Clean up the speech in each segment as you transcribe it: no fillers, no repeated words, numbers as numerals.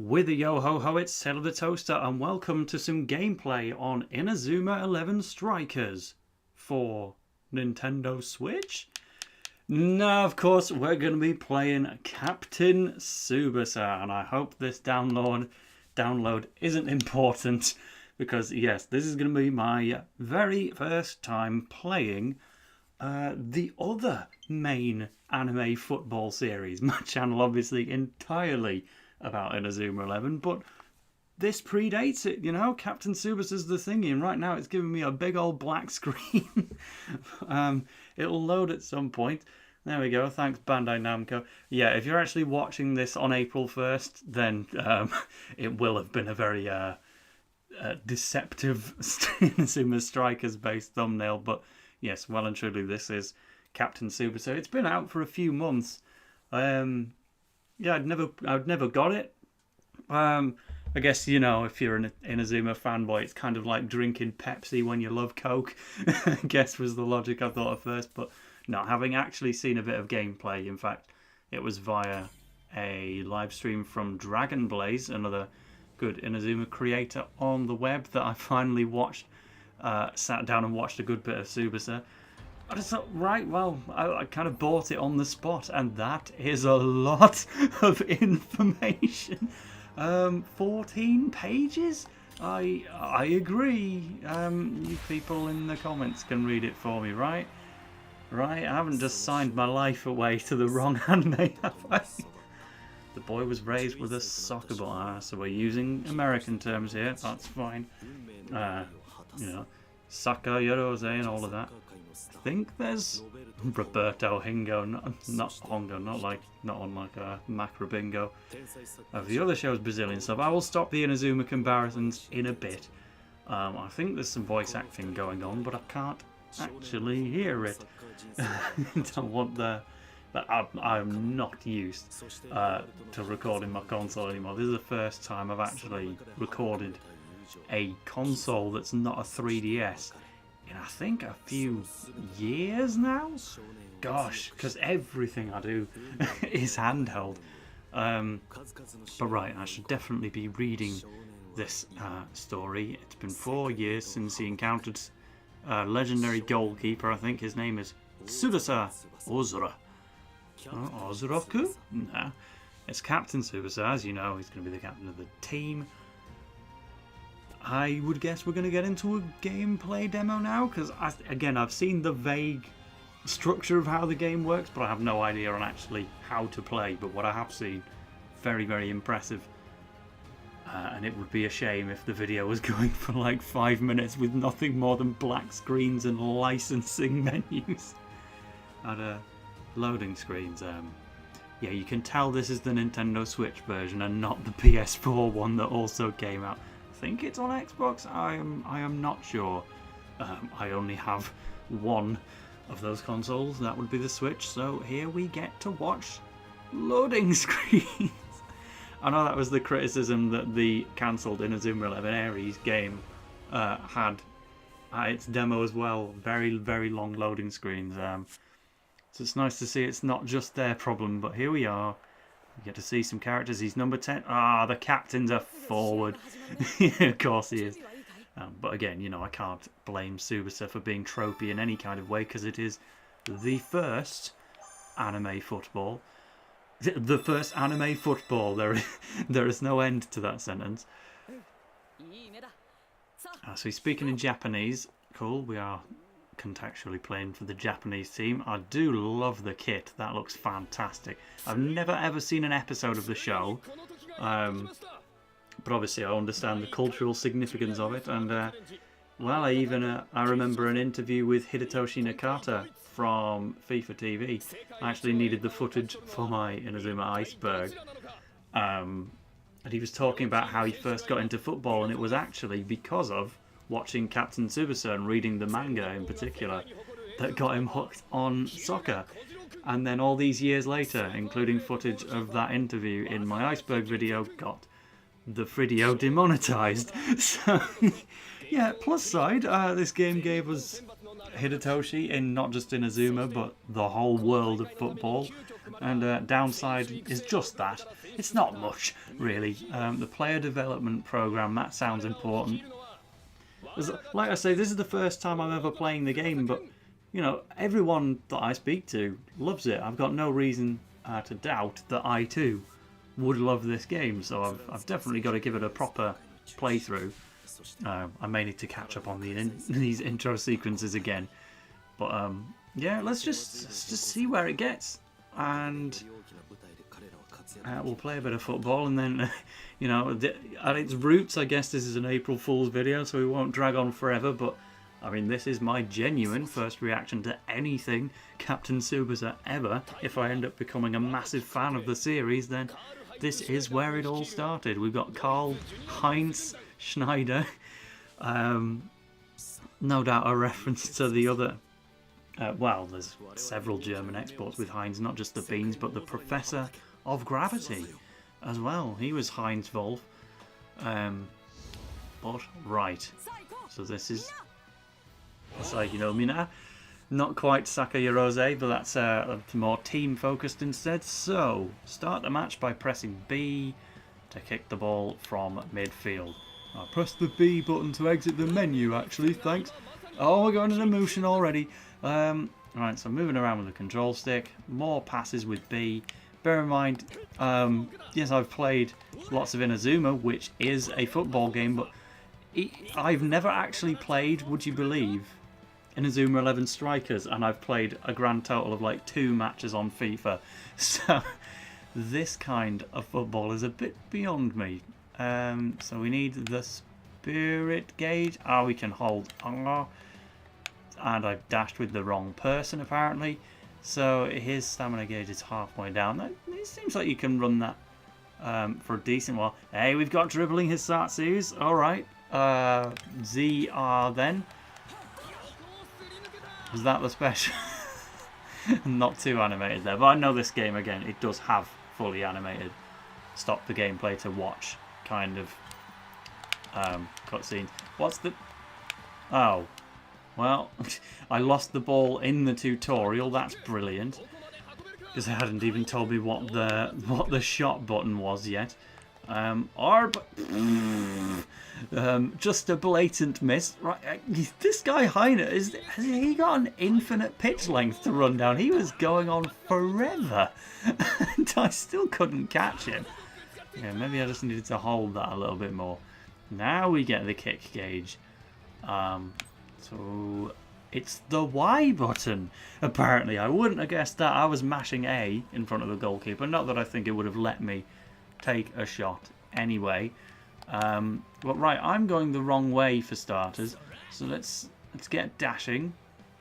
With a yo-ho-ho, it's TaleOfTheToaster, and welcome to some gameplay on Inazuma 11 Strikers for Nintendo Switch. Now, of course, we're going to be playing Captain Tsubasa, and I hope this download isn't important, because yes, this is going to be my very first time playing the other main anime football series. My channel obviously entirely about Inazuma 11, but this predates it, you know. Captain Tsubasa's the thingy, and right now it's giving me a big old black screen. It'll load at some point. There we go, thanks Bandai Namco. Yeah, if you're actually watching this on April 1st, then it will have been a very deceptive Inazuma Strikers based thumbnail, but yes, well and truly this is Captain Tsubasa. It's been out for a few months. Yeah, I'd never got it. I guess, you know, if you're an Inazuma fanboy, it's kind of like drinking Pepsi when you love Coke. I guess was the logic I thought at first, but not having actually seen a bit of gameplay. In fact, it was via a live stream from Dragon Blaze, another good Inazuma creator on the web, that I finally watched. Sat down and watched a good bit of Tsubasa. I just thought, right, well, I kind of bought it on the spot, and that is a lot of information. 14 pages? I agree. You people in the comments can read it for me, right? Right, I haven't just signed my life away to the wrong anime, have I? The boy was raised with a soccer ball. So we're using American terms here, that's fine. You know, Saka Yorose and all of that. I think there's Roberto Hingo, not Hongo, not on like a Macro Bingo. The other show's Brazilian stuff. I will stop the Inazuma comparisons in a bit. I think there's some voice acting going on, but I can't actually hear it. I don't want I'm not used to recording my console anymore. This is the first time I've actually recorded a console that's not a 3DS in, I think, a few years now. Gosh, because everything I do is handheld. But right, I should definitely be reading this story. It's been 4 years since he encountered legendary goalkeeper. I think his name is Tsubasa Ozura. Ozuraku? Nah. It's Captain Tsubasa, as you know. He's going to be the captain of the team. I would guess we're going to get into a gameplay demo now, because, again, I've seen the vague structure of how the game works, but I have no idea on actually how to play. But what I have seen, very, very impressive. And it would be a shame if the video was going for like 5 minutes with nothing more than black screens and licensing menus. And loading screens. Yeah, you can tell this is the Nintendo Switch version and not the PS4 one that also came out. I think it's on Xbox. I am not sure. I only have one of those consoles. That would be the Switch. So here we get to watch loading screens. I know that was the criticism that the cancelled Inazuma 11 Aries game had at its demo as well. Very, very long loading screens. So it's nice to see it's not just their problem, but here we are. You get to see some characters. He's number 10. The captain's a forward. Of course he is. But again, you know, I can't blame Tsubasa for being tropey in any kind of way, because it is the first anime football. The first anime football. There is no end to that sentence. So he's speaking in Japanese. Cool. We are contextually playing for the Japanese team. I do love the kit. That looks fantastic. I've never ever seen an episode of the show, but obviously I understand the cultural significance of it. And well, I remember an interview with Hidetoshi Nakata from FIFA TV. I actually needed the footage for my Inazuma Iceberg, and he was talking about how he first got into football, and it was actually because of watching Captain Tsubasa and reading the manga in particular that got him hooked on soccer. And then all these years later, including footage of that interview in my Iceberg video, got the video demonetized. So yeah, plus side, this game gave us Hidetoshi in not just in Azuma but the whole world of football. And downside is just that. It's not much, really. The player development program, that sounds important. Like I say, this is the first time I'm ever playing the game, but, you know, everyone that I speak to loves it. I've got no reason to doubt that I, too, would love this game, so I've definitely got to give it a proper playthrough. I may need to catch up on these intro sequences again. But, yeah, let's just see where it gets. And we'll play a bit of football, and then, you know, at its roots, I guess this is an April Fool's video, so we won't drag on forever, but, I mean, this is my genuine first reaction to anything Captain Tsubasa ever. If I end up becoming a massive fan of the series, then this is where it all started. We've got Karl-Heinz Schneider, no doubt a reference to the other. Well, there's several German exports with Heinz, not just the beans, but the Professor of Gravity as well. He was Heinz Wolf. But, right. So this is Mina. Not quite Sakayarose, but that's more team-focused instead. So, start the match by pressing B to kick the ball from midfield. I pressed the B button to exit the menu, actually, thanks. Oh, we're going in emotion already. Right, so moving around with the control stick, more passes with B. Bear in mind, yes, I've played lots of Inazuma, which is a football game, but I've never actually played, would you believe, Inazuma 11 Strikers, and I've played a grand total of like 2 matches on FIFA. So this kind of football is a bit beyond me. So we need the spirit gauge. We can hold R. And I've dashed with the wrong person apparently, so his stamina gauge is halfway down. It seems like you can run that for a decent while. Hey, we've got dribbling Hisatsus. Alright, ZR then. Was that the special? Not too animated there, but I know this game, again, it does have fully animated stop the gameplay to watch kind of cutscene. What's the... Oh. Well, I lost the ball in the tutorial. That's brilliant, because they hadn't even told me what the shot button was yet. Just a blatant miss. Right, this guy Heine has he got an infinite pitch length to run down? He was going on forever, and I still couldn't catch him. Yeah, maybe I just needed to hold that a little bit more. Now we get the kick gauge. So it's the Y button, apparently. I wouldn't have guessed that. I was mashing A in front of the goalkeeper. Not that I think it would have let me take a shot anyway. But right, I'm going the wrong way for starters. So let's get dashing.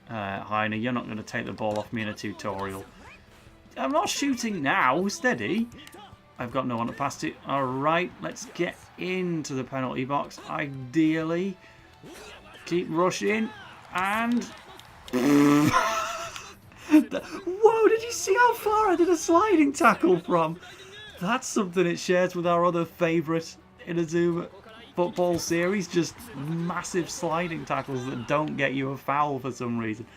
Heine, you're not going to take the ball off me in a tutorial. I'm not shooting now. Steady. I've got no one to pass to. Alright, let's get into the penalty box, ideally. Keep rushing, and... Whoa, did you see how far I did a sliding tackle from? That's something it shares with our other favourite Inazuma football series, just massive sliding tackles that don't get you a foul for some reason.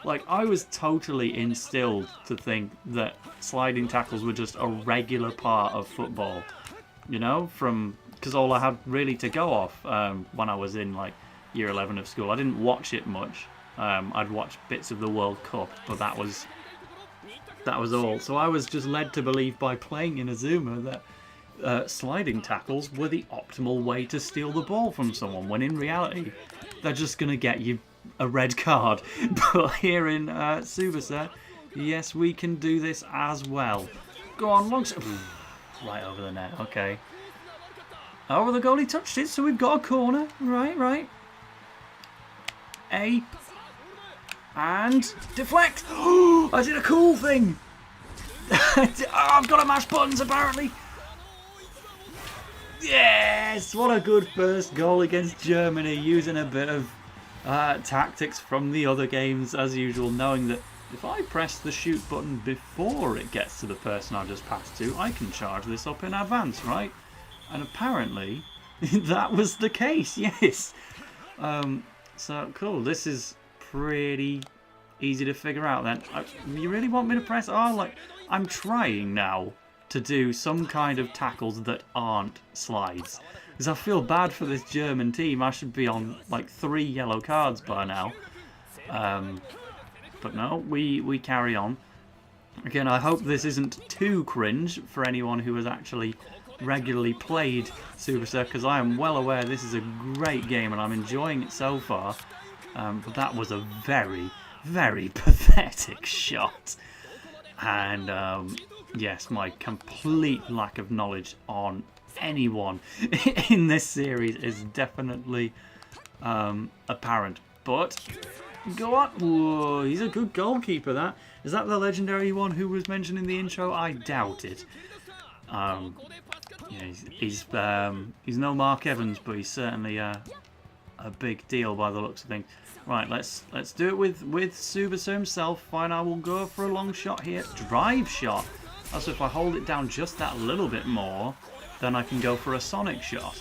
Like, I was totally instilled to think that sliding tackles were just a regular part of football, you know, because all I had really to go off when I was in, like, year 11 of school. I didn't watch it much. I'd watch bits of the World Cup, but that was all. So I was just led to believe by playing Inazuma that sliding tackles were the optimal way to steal the ball from someone, when in reality they're just going to get you a red card. But here in Tsubasa, yes, we can do this as well. Go on, long... Right over the net, okay. Oh, the goalie touched it, so we've got a corner. Right. A. And deflect. Oh, I did a cool thing. I've got to mash buttons, apparently. Yes, what a good first goal against Germany, using a bit of tactics from the other games as usual, knowing that if I press the shoot button before it gets to the person I just passed to, I can charge this up in advance, right? And apparently that was the case, yes. So cool, this is pretty easy to figure out then. You really want me to press R? Like, I'm trying now to do some kind of tackles that aren't slides. Because I feel bad for this German team. I should be on like 3 yellow cards by now. But no, we carry on. Again, I hope this isn't too cringe for anyone who has actually regularly played Tsubasa, because I am well aware this is a great game and I'm enjoying it so far. But that was a very, very pathetic shot. And yes, my complete lack of knowledge on anyone in this series is definitely apparent. But go on. Whoa, he's a good goalkeeper, that. Is that the legendary one who was mentioned in the intro? I doubt it. Yeah, he's no Mark Evans, but he's certainly a big deal by the looks of things. Right, let's do it with Tsubasa himself. Fine, I will go for a long shot here. Drive shot. Also, if I hold it down just that little bit more, then I can go for a Sonic shot.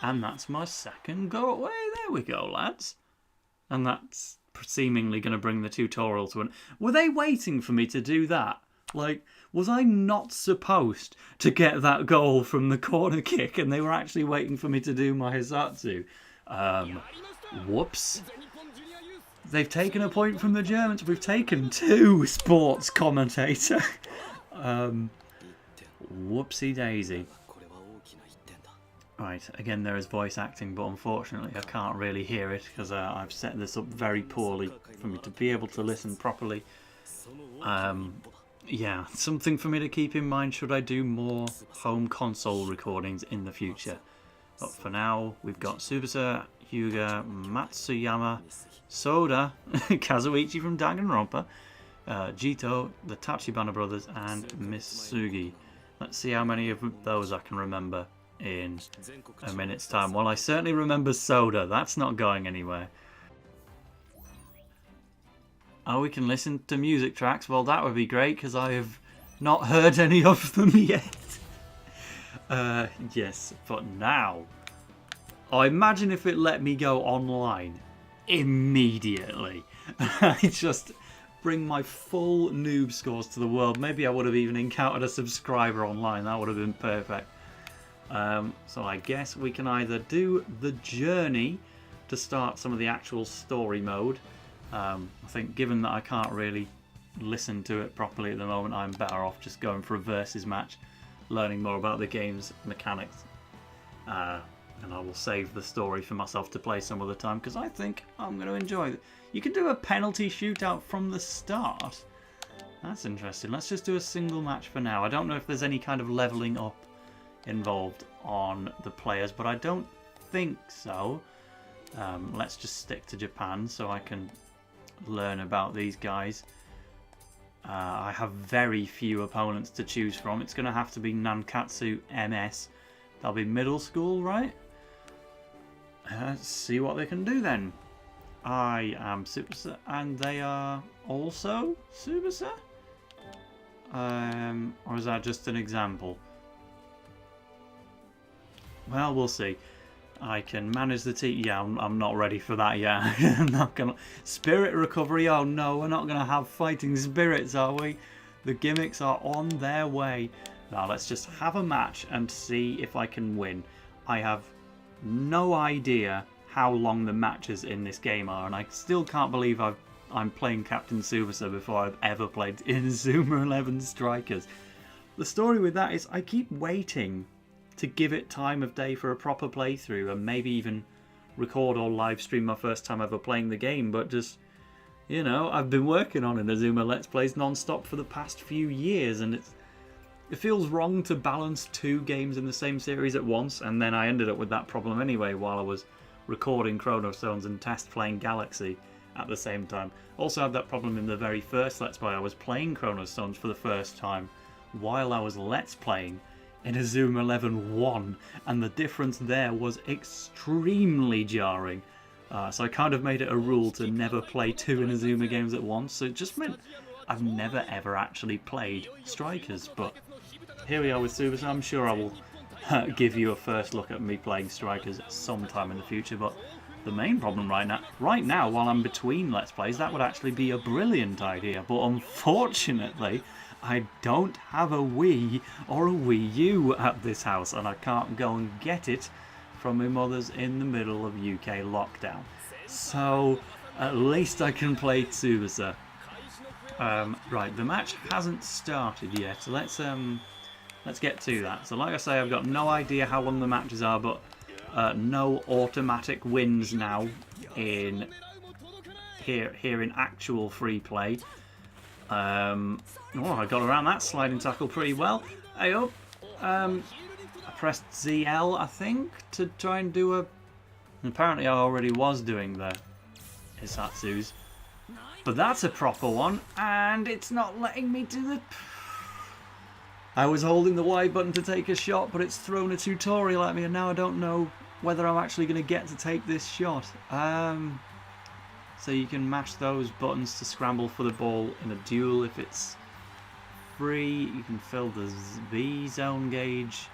And that's my second go away. There we go, lads. And that's seemingly going to bring the tutorial to an... Were they waiting for me to do that? Like, was I not supposed to get that goal from the corner kick and they were actually waiting for me to do my Hisatsu? Whoops. They've taken a point from the Germans. We've taken 2, sports commentator. Whoopsie daisy. Right, again there is voice acting, but unfortunately I can't really hear it because I've set this up very poorly for me to be able to listen properly. Yeah, something for me to keep in mind should I do more home console recordings in the future. But for now, we've got Tsubasa, Hyuga, Matsuyama, Soda, Kazuichi from Danganronpa, Jito, the Tachibana brothers, and Misugi. Let's see how many of those I can remember in a minute's time. Well, I certainly remember Soda. That's not going anywhere. Oh, we can listen to music tracks. Well, that would be great because I have not heard any of them yet. Yes, but now, I imagine if it let me go online immediately, I just bring my full noob scores to the world. Maybe I would have even encountered a subscriber online. That would have been perfect. So I guess we can either do the journey to start some of the actual story mode. I think given that I can't really listen to it properly at the moment, I'm better off just going for a versus match, learning more about the game's mechanics. And I will save the story for myself to play some other time because I think I'm going to enjoy it. You can do a penalty shootout from the start. That's interesting. Let's just do a single match for now. I don't know if there's any kind of leveling up involved on the players, but I don't think so. Let's just stick to Japan so I can learn about these guys. I have very few opponents to choose from. It's going to have to be Nankatsu MS. That'll be middle school, right? Let's see what they can do then. I am Tsubasa and they are also Tsubasa? Or is that just an example? Well, we'll see. I can manage the team. Yeah, I'm not ready for that yet. I'm not gonna... Spirit recovery. Oh no, we're not gonna have fighting spirits, are we? The gimmicks are on their way. Now let's just have a match and see if I can win. I have no idea how long the matches in this game are, and I still can't believe I'm playing Captain Tsubasa before I've ever played Inazuma 11 Strikers. The story with that is I keep waiting to give it time of day for a proper playthrough and maybe even record or live stream my first time ever playing the game, but just, you know, I've been working on Inazuma Let's Plays non-stop for the past few years, and it feels wrong to balance 2 games in the same series at once, and then I ended up with that problem anyway while I was recording Chrono Stones and test playing Galaxy at the same time. Also had that problem in the very first Let's Play. I was playing Chrono Stones for the first time while I was Let's Playing Inazuma 11 1, and the difference there was extremely jarring. So I kind of made it a rule to never play 2 Inazuma games at once, so it just meant I've never ever actually played Strikers. But here we are with Tsubasa. I'm sure I will give you a first look at me playing Strikers sometime in the future, but the main problem right now, while I'm between Let's Plays, that would actually be a brilliant idea. But unfortunately, I don't have a Wii or a Wii U at this house, and I can't go and get it from my mother's in the middle of UK lockdown. So at least I can play Tsubasa. Right, the match hasn't started yet. So let's get to that. So like I say, I've got no idea how long the matches are, but no automatic wins now in here in actual free play. Oh, I got around that sliding tackle pretty well. Hey up. I pressed ZL, I think, to try and do a... Apparently I already was doing the Isatsus. But that's a proper one, and it's not letting me do the... I was holding the Y button to take a shot, but it's thrown a tutorial at me, and now I don't know whether I'm actually going to get to take this shot. So you can mash those buttons to scramble for the ball in a duel. If it's free, you can fill the V zone gauge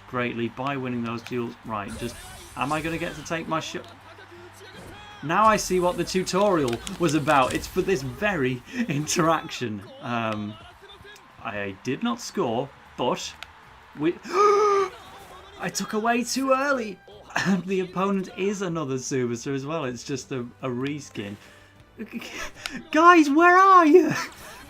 greatly by winning those duels. Right, just... Am I going to get to take my shot? Now I see what the tutorial was about. It's for this very interaction. I did not score, but we... I took away too early. The opponent is another Tsubasa as well. It's just a reskin. Guys, where are you?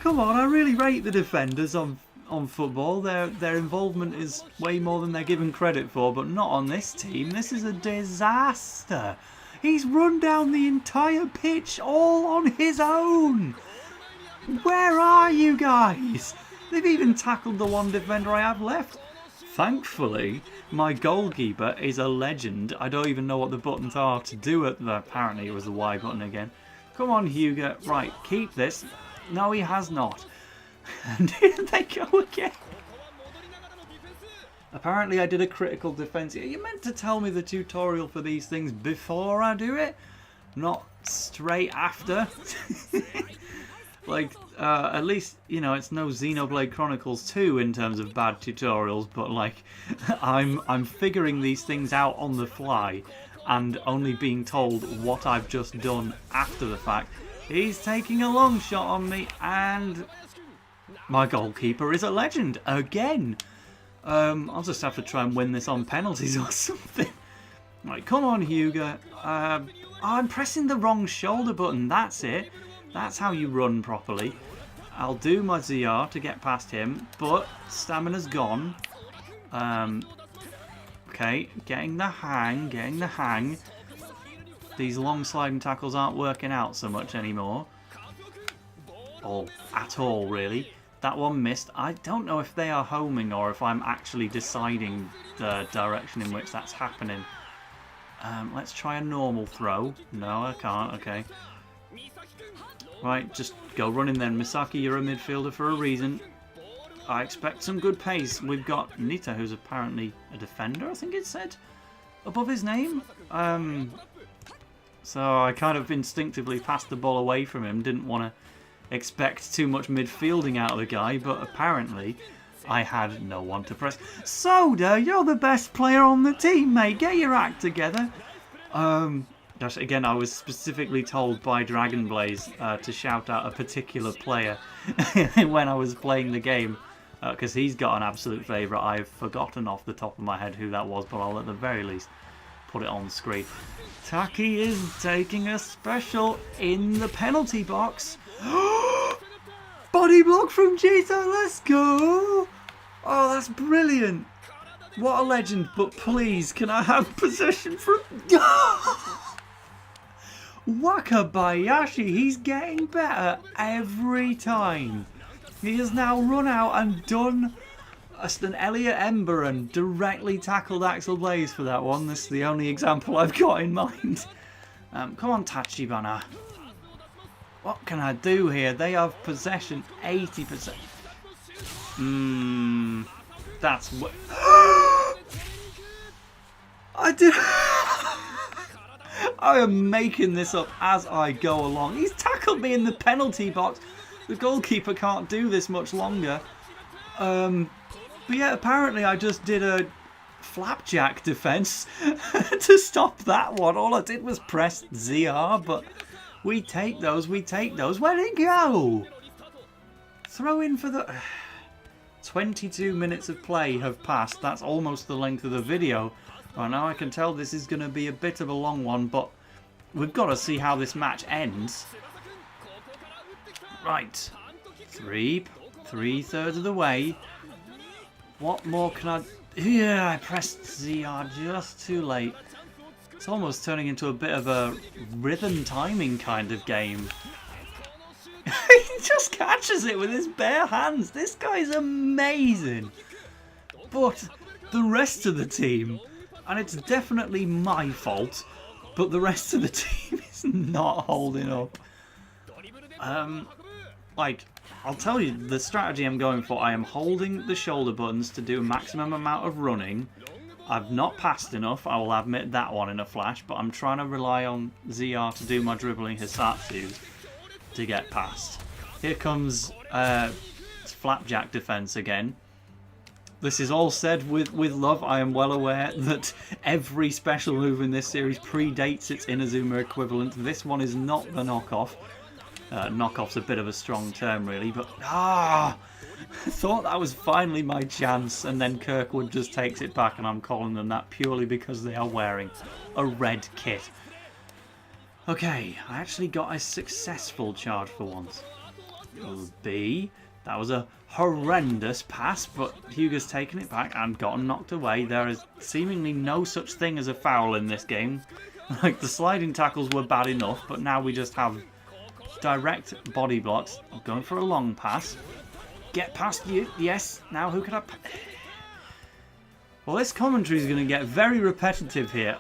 Come on, I really rate the defenders on football. Their involvement is way more than they're given credit for, but not on this team. This is a disaster. He's run down the entire pitch all on his own. Where are you guys? They've even tackled the one defender I have left. Thankfully, my goalkeeper is a legend. I don't even know what the buttons are to do it. Apparently it was the Y button again. Come on, Hugo. Right, keep this. No, he has not. And here they go again. Apparently I did a critical defence. You meant to tell me the tutorial for these things before I do it, not straight after. Like, at least, you know, it's no Xenoblade Chronicles 2 in terms of bad tutorials, but like, I'm figuring these things out on the fly and only being told what I've just done after the fact. He's taking a long shot on me, and my goalkeeper is a legend again. I'll just have to try and win this on penalties or something. Right, come on, Hugo. I'm pressing the wrong shoulder button. That's it. That's how you run properly. I'll do my ZR to get past him, but stamina's gone. Okay, getting the hang. These long sliding tackles aren't working out so much anymore. Or at all, really. That one missed. I don't know if they are homing or if I'm actually deciding the direction in which that's happening. Let's try a normal throw. No, I can't. Okay. Right, just go running then. Misaki, you're a midfielder for a reason. I expect some good pace. We've got Nita, who's apparently a defender, I think it said, above his name. So I kind of instinctively passed the ball away from him. Didn't want to expect too much midfielding out of the guy, but apparently I had no one to press. Soda, you're the best player on the team, mate. Get your act together. Gosh, again, I was specifically told by Dragon Blaze to shout out a particular player when I was playing the game, because he's got an absolute favourite. I've forgotten off the top of my head who that was, but I'll at the very least put it on screen. Taki is taking a special in the penalty box. Body block from Jito, let's go! Oh, that's brilliant. What a legend, but please, can I have possession from... Wakabayashi, he's getting better every time. He has now run out and done an Elliot Ember and directly tackled Axel Blaze for that one. This is the only example I've got in mind. Come on, Tachibana. What can I do here? They have possession 80%. That's what... I did... I am making this up as I go along. He's tackled me in the penalty box. The goalkeeper can't do this much longer. But yeah, apparently I just did a flapjack defense to stop that one. All I did was press ZR, but we take those, we take those. Where'd it go? Throw in for the... 22 minutes of play have passed. That's almost the length of the video. Right, now I can tell this is going to be a bit of a long one, but we've got to see how this match ends. Right. Three-thirds of the way. What more can I... Yeah, I pressed ZR just too late. It's almost turning into a bit of a rhythm timing kind of game. He just catches it with his bare hands. This guy's amazing. But the rest of the team, and it's definitely my fault, but the rest of the team is not holding up. Like, I'll tell you the strategy I'm going for. I am holding the shoulder buttons to do a maximum amount of running. I've not passed enough, I will admit that one in a flash, but I'm trying to rely on ZR to do my dribbling Hisatsu to get past. Here comes flapjack defense again. This is all said with love. I am well aware that every special move in this series predates its Inazuma equivalent. This one is not the knockoff. Knockoff's a bit of a strong term, really, but I thought that was finally my chance, and then Kirkwood just takes it back, and I'm calling them that purely because they are wearing a red kit. Okay, I actually got a successful charge for once. B. That was a horrendous pass, but Hyuga's taken it back and gotten knocked away. There is seemingly no such thing as a foul in this game. Like, the sliding tackles were bad enough, but now we just have direct body blocks. I'm going for a long pass. Get past you. Yes. Now who can I... Well, this commentary is going to get very repetitive here.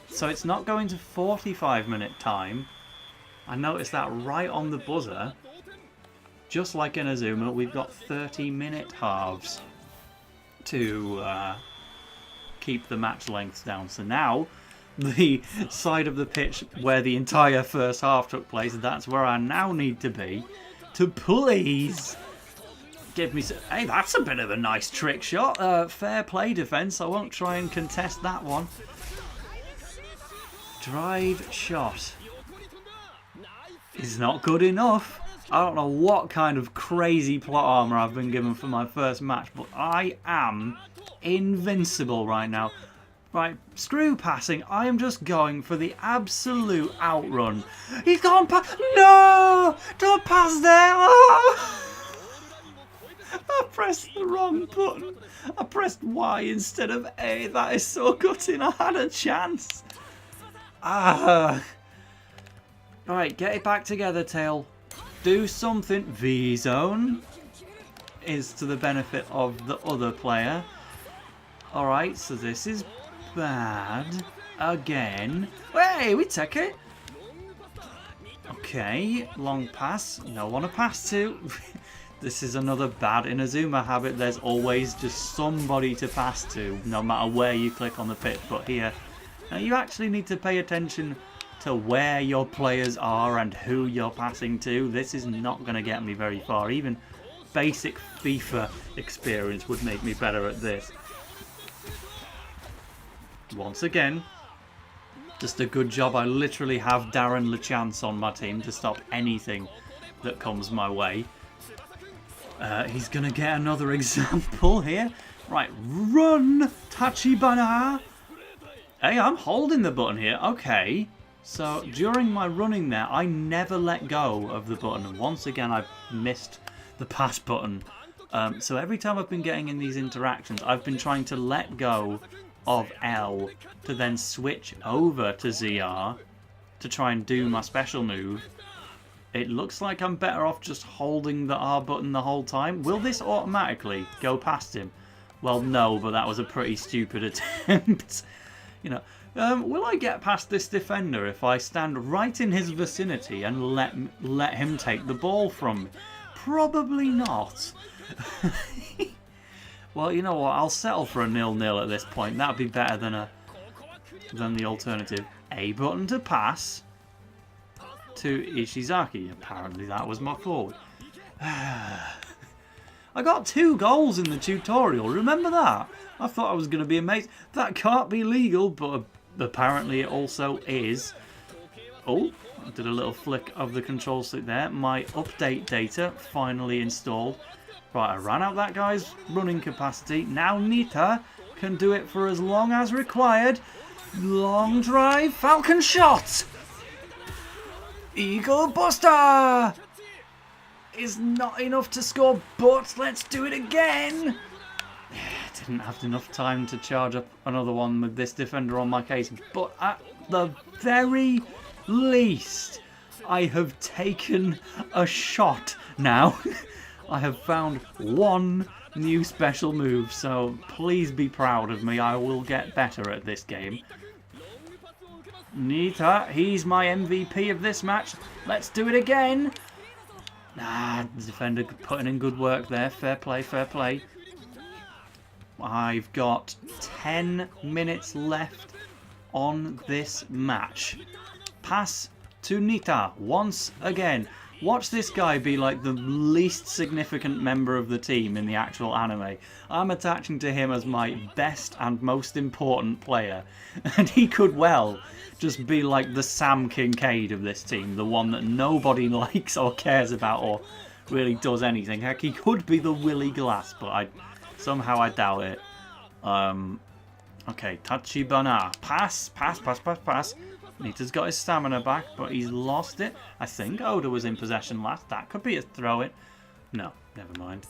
So it's not going to 45-minute time. I noticed that right on the buzzer. Just like in Inazuma, we've got 30-minute halves to keep the match lengths down. So now, the side of the pitch where the entire first half took place, that's where I now need to be to please give me some... Hey, that's a bit of a nice trick shot. Fair play defence. I won't try and contest that one. Drive shot is not good enough. I don't know what kind of crazy plot armor I've been given for my first match, but I am invincible right now. Right, screw passing. I am just going for the absolute outrun. He's gone past. No! Don't pass there! Oh! I pressed the wrong button. I pressed Y instead of A. That is so gutting. I had a chance. Right, get it back together, Tail. Do something. V-zone is to the benefit of the other player. Alright, so this is bad. Again. Hey, we take it. Okay, long pass. No one to pass to. This is another bad Inazuma habit. There's always just somebody to pass to, no matter where you click on the pitch. But here, now you actually need to pay attention to where your players are and who you're passing to. This is not going to get me very far. Even basic FIFA experience would make me better at this. Once again, just a good job I literally have Darren LeChance on my team to stop anything that comes my way. He's going to get another example here. Right, run, Tachibana. Hey, I'm holding the button here. Okay. So, during my running there, I never let go of the button. And once again, I've missed the pass button. So every time I've been getting in these interactions, I've been trying to let go of L to then switch over to ZR to try and do my special move. It looks like I'm better off just holding the R button the whole time. Will this automatically go past him? Well, no, but that was a pretty stupid attempt. You know. Will I get past this defender if I stand right in his vicinity and let him take the ball from me? Probably not. Well, you know what? I'll settle for a 0-0 at this point. That'd be better than the alternative. A button to pass to Ishizaki. Apparently that was my forward. I got 2 goals in the tutorial. Remember that? I thought I was going to be amazing. That can't be legal, but apparently it also is. Oh, I did a little flick of the control stick there. My update data finally installed. Right, I ran out that guy's running capacity. Now Nita can do it for as long as required. Long drive, falcon shot! Eagle Buster! Is not enough to score, but let's do it again! Didn't have enough time to charge up another one with this defender on my case, but at the very least, I have taken a shot now. I have found one new special move, so please be proud of me. I will get better at this game. Nita, he's my MVP of this match. Let's do it again. The defender putting in good work there. Fair play, fair play. I've got 10 minutes left on this match. Pass to Nita once again. Watch this guy be like the least significant member of the team in the actual anime. I'm attaching to him as my best and most important player. And he could well just be like the Sam Kincaid of this team. The one that nobody likes or cares about or really does anything. Heck, he could be the Willy Glass, but somehow I doubt it. Okay, Tachibana. Pass, pass, pass, pass, pass. Nita's got his stamina back, but he's lost it. I think Oda was in possession last. That could be a throw-in. No, never mind.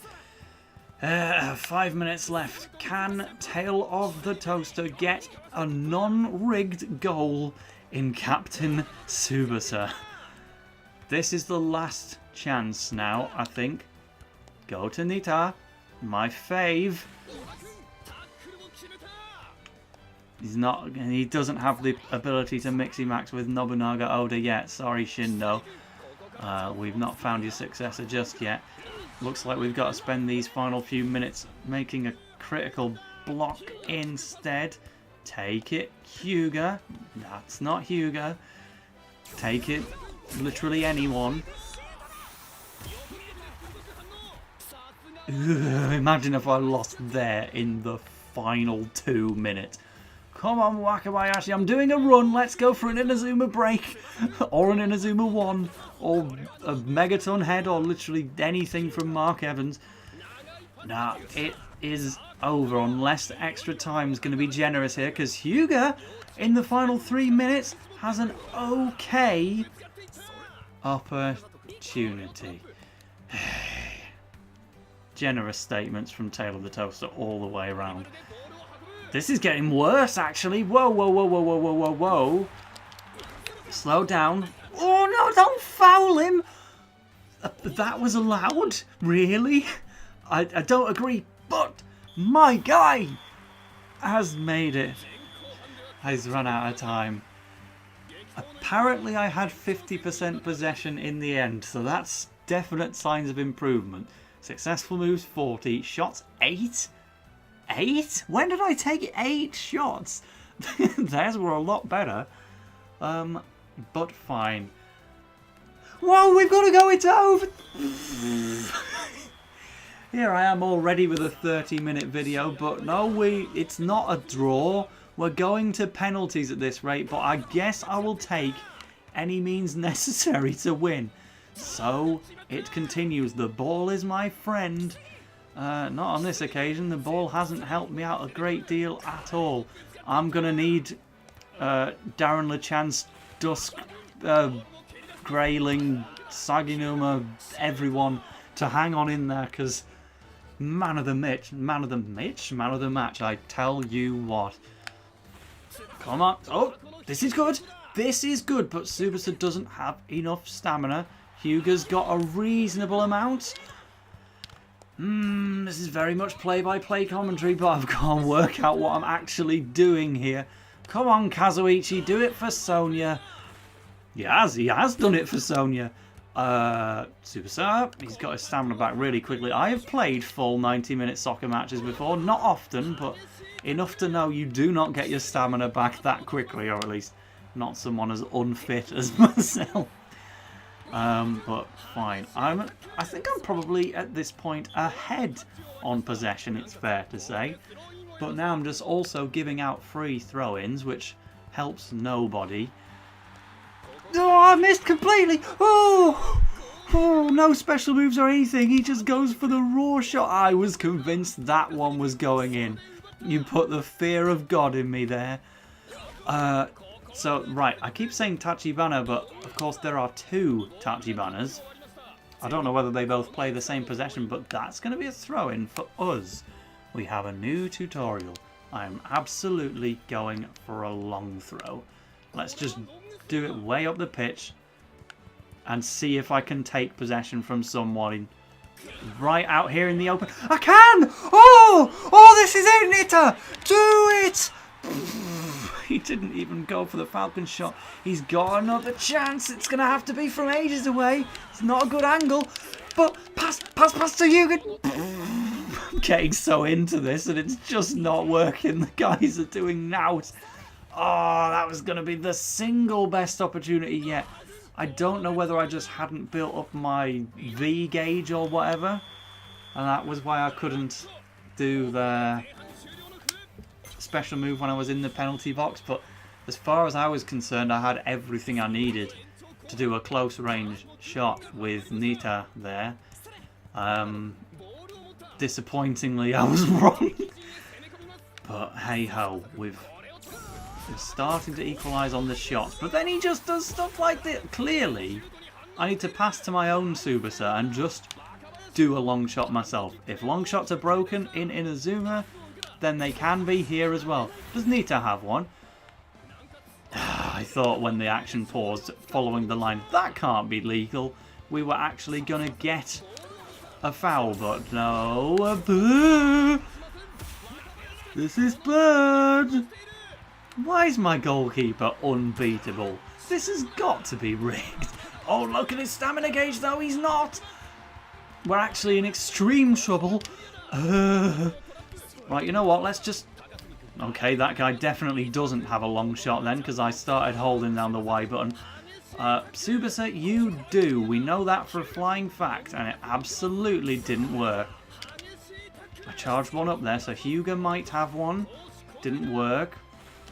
5 minutes left. Can Tale of the Toaster get a non-rigged goal in Captain Tsubasa? This is the last chance now, I think. Go to Nita. My fave. He doesn't have the ability to mixy max with Nobunaga Oda yet. Sorry, Shindo. We've not found your successor just yet. Looks like we've got to spend these final few minutes making a critical block instead. Take it, Hyuga. That's not Hyuga. Take it, literally anyone. Imagine if I lost there in the final 2 minutes. Come on, Wakabayashi, I'm doing a run. Let's go for an Inazuma break. Or an Inazuma 1. Or a Megaton head. Or literally anything from Mark Evans. Nah, it is over. Unless extra time is going to be generous here. Because Hyuga, in the final 3 minutes, has an okay opportunity. Generous statements from Tale of the Toaster all the way around. This is getting worse, actually. Whoa, whoa, whoa, whoa, whoa, whoa, whoa, whoa. Slow down. Oh, no, don't foul him. That was allowed? Really? I don't agree, but my guy has made it. He's run out of time. Apparently, I had 50% possession in the end, so that's definite signs of improvement. Successful moves, 40. Shots, 8? 8? When did I take 8 shots? Theirs were a lot better. But fine. Whoa, we've got to go, it's over! Here I am already with a 30-minute video, but no, it's not a draw. We're going to penalties at this rate, but I guess I will take any means necessary to win. So, it continues. The ball is my friend. Not on this occasion. The ball hasn't helped me out a great deal at all. I'm going to need Darren LeChance, Dusk, Grayling, Saginuma, everyone to hang on in there, because man of the match, I tell you what. Come on. Oh, this is good. This is good, but Tsubasa doesn't have enough stamina. Hyuga's got a reasonable amount. This is very much play-by-play commentary, but I've got to work out what I'm actually doing here. Come on, Kazuichi, do it for Sonia. He has done it for Sonia. Tsubasa, he's got his stamina back really quickly. I have played full 90-minute soccer matches before. Not often, but enough to know you do not get your stamina back that quickly, or at least not someone as unfit as myself. But fine. I think I'm probably at this point ahead on possession, it's fair to say. But now I'm just also giving out free throw-ins, which helps nobody. Oh, I missed completely! Oh, no special moves or anything. He just goes for the raw shot. I was convinced that one was going in. You put the fear of God in me there. So, right, I keep saying Tachibana, but of course there are two Tachibanas. I don't know whether they both play the same possession, but that's going to be a throw-in for us. We have a new tutorial. I'm absolutely going for a long throw. Let's just do it way up the pitch and see if I can take possession from someone right out here in the open. I can! Oh, this is it, Nita! Do it! He didn't even go for the Falcon shot. He's got another chance. It's going to have to be from ages away. It's not a good angle. But pass to Yugen. I'm getting so into this and it's just not working. The guys are doing nout. Oh, that was going to be the single best opportunity yet. I don't know whether I just hadn't built up my V gauge or whatever. And that was why I couldn't do the special move when I was in the penalty box, but as far as I was concerned I had everything I needed to do a close range shot with Nita there. Disappointingly I was wrong. But hey ho, we're starting to equalise on the shots, but then he just does stuff like this. Clearly I need to pass to my own Tsubasa and just do a long shot myself. If long shots are broken in Inazuma, then they can be here as well. Does Nita have one? I thought when the action paused following the line, that can't be legal. We were actually going to get a foul, but no. Boo! This is bad. Why is my goalkeeper unbeatable? This has got to be rigged. Oh, look at his stamina gauge though. He's not. We're actually in extreme trouble. Right, you know what? Let's just... Okay, that guy definitely doesn't have a long shot then, because I started holding down the Y button. Tsubasa, you do. We know that for a flying fact, and it absolutely didn't work. I charged one up there, so Hyuga might have one. Didn't work,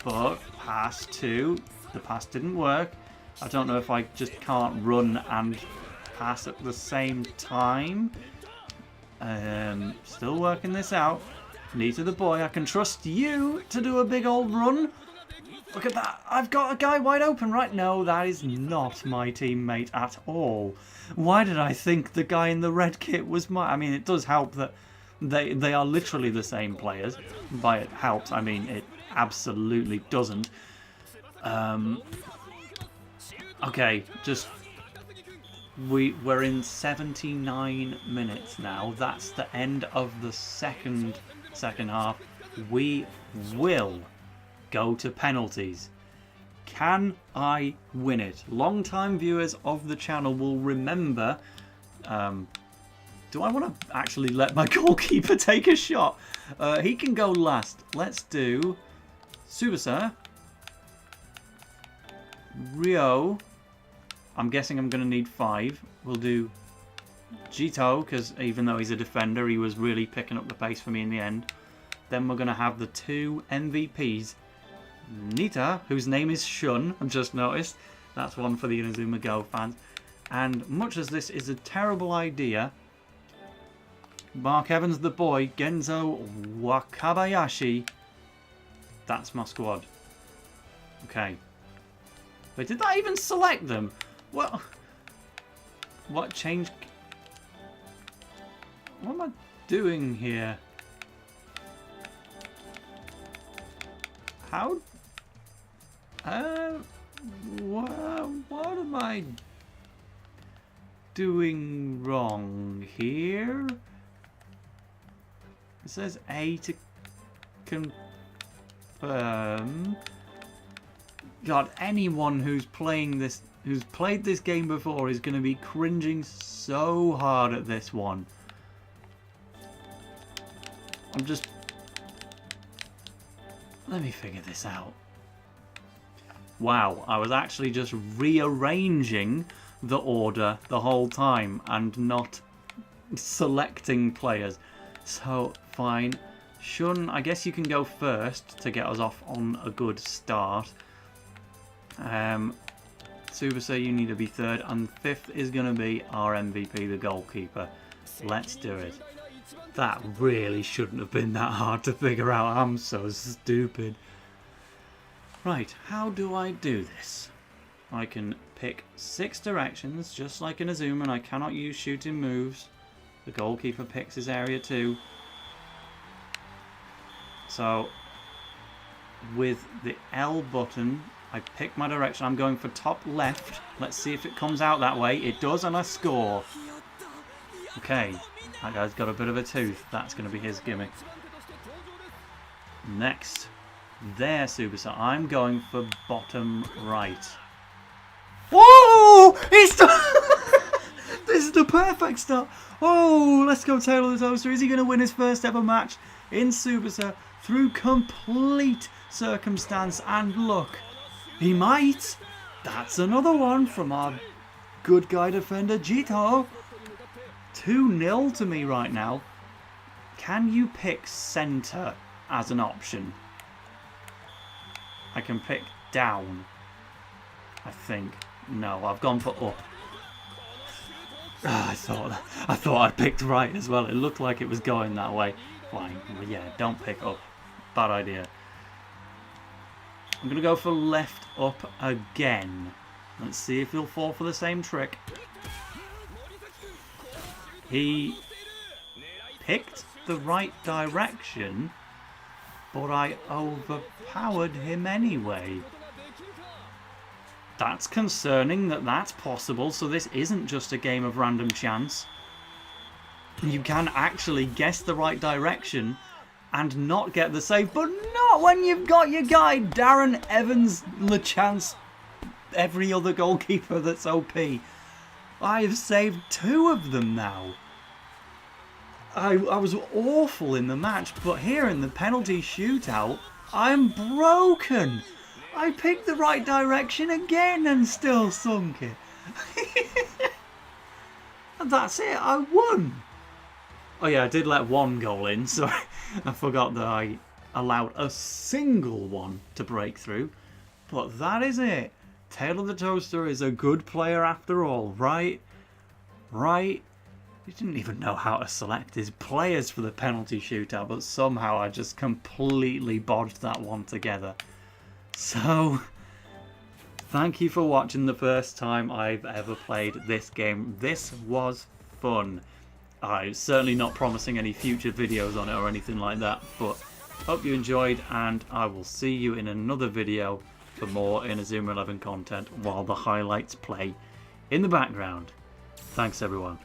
but pass two. The pass didn't work. I don't know if I just can't run and pass at the same time. Still working this out. Nita the boy, I can trust you to do a big old run. Look at that. I've got a guy wide open, right? No, that is not my teammate at all. Why did I think the guy in the red kit was my... I mean, it does help that they are literally the same players. By it helps, I mean, it absolutely doesn't. Okay, just... We're in 79 minutes now. That's the end of the second half. We will go to penalties. Can I win it? Long-time viewers of the channel will remember. Do I want to actually let my goalkeeper take a shot? He can go last. Let's do Tsubasa, Ryo. I'm guessing I'm going to need 5. We'll do Jito, because even though he's a defender, he was really picking up the pace for me in the end. Then we're going to have the 2 MVPs. Nita, whose name is Shun, I've just noticed. That's one for the Inazuma Go fans. And much as this is a terrible idea, Mark Evans the boy, Genzo Wakabayashi, that's my squad. Okay. Wait, did that even select them? What change? What am I doing here? How? What am I doing wrong here? It says A to confirm. God, anyone who's playing this, who's played this game before, is going to be cringing so hard at this one. I'm just... Let me figure this out. Wow, I was actually just rearranging the order the whole time and not selecting players. So, fine. Shun, I guess you can go first to get us off on a good start. Tsubasa, you need to be third, and fifth is going to be our MVP, the goalkeeper. Let's do it. That really shouldn't have been that hard to figure out. I'm so stupid. Right, how do I do this? I can pick 6 directions, just like in a zoom, and I cannot use shooting moves. The goalkeeper picks his area too. So, with the L button, I pick my direction. I'm going for top left. Let's see if it comes out that way. It does, and I score. Okay, that guy's got a bit of a tooth. That's going to be his gimmick. Next. There, Tsubasa. I'm going for bottom right. Whoa! This is the perfect start. Oh, let's go Tale of the Toaster. Is he going to win his first ever match in Tsubasa through complete circumstance and luck? He might. That's another one from our good guy defender, Jito. 2-0 to me right now. Can you pick centre as an option? I can pick down, I think. No, I've gone for up. I thought I'd picked right as well. It looked like it was going that way. Fine. Well, yeah, don't pick up. Bad idea. I'm going to go for left up again. Let's see if he'll fall for the same trick. He picked the right direction, but I overpowered him anyway. That's concerning that that's possible, so this isn't just a game of random chance. You can actually guess the right direction and not get the save, but not when you've got your guy Darren Evans, LeChance, every other goalkeeper that's OP. I've saved 2 of them now. I was awful in the match, but here in the penalty shootout, I'm broken. I picked the right direction again and still sunk it. And that's it, I won. Oh yeah, I did let 1 goal in, so I forgot that I allowed a single one to break through. But that is it. Tale of the Toaster is a good player after all, right? Right? He didn't even know how to select his players for the penalty shootout, but somehow I just completely bodged that one together. So, thank you for watching the first time I've ever played this game. This was fun. I'm certainly not promising any future videos on it or anything like that, but hope you enjoyed, and I will see you in another video for more Inazuma 11 content while the highlights play in the background. Thanks everyone.